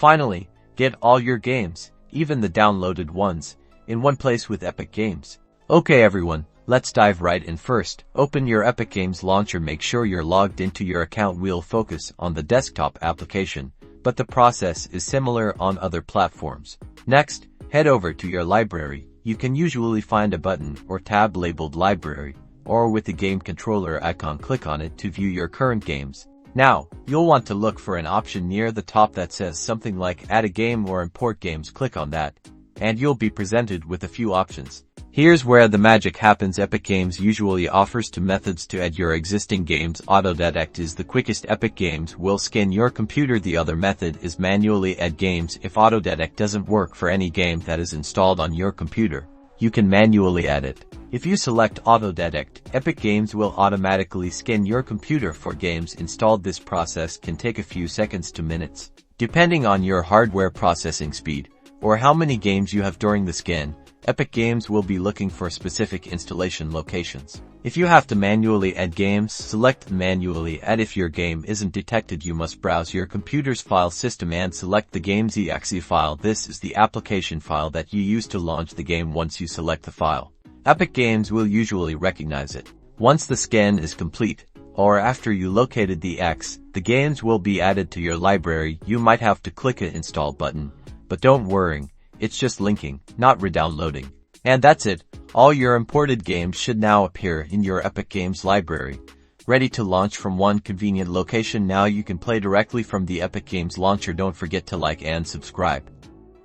Finally, get all your games, even the downloaded ones, in one place with Epic Games. Okay everyone, let's dive right in first. Open your Epic Games launcher. Make sure you're logged into your account. We'll focus on the desktop application, but the process is similar on other platforms. Next, head over to your library. You can usually find a button or tab labeled Library, or with the game controller icon, click on it to view your current games. Now, you'll want to look for an option near the top that says something like Add a Game or Import Games. Click on that, and you'll be presented with a few options. Here's where the magic happens. Epic Games usually offers two methods to add your existing games. Autodetect is the quickest. Epic Games will scan your computer. The other method is manually add games. If Autodetect doesn't work for any game that is installed on your computer, you can manually add it. If you select Autodetect, Epic Games will automatically scan your computer for games installed. This process can take a few seconds to minutes, depending on your hardware processing speed or how many games you have during the scan. Epic Games will be looking for specific installation locations. If you have to manually add games, select Manually Add. If your game isn't detected, you must browse your computer's file system and select the game's exe file. This is the application file that you use to launch the game. Once you select the file, Epic Games will usually recognize it. Once the scan is complete, or after you located the exe, the games will be added to your library. You might have to click an install button, but don't worry, it's just linking, not re-downloading. And that's it. All your imported games should now appear in your Epic Games library, ready to launch from one convenient location. Now you can play directly from the Epic Games launcher. Don't forget to like and subscribe.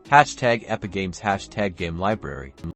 #EpicGames #Game Library.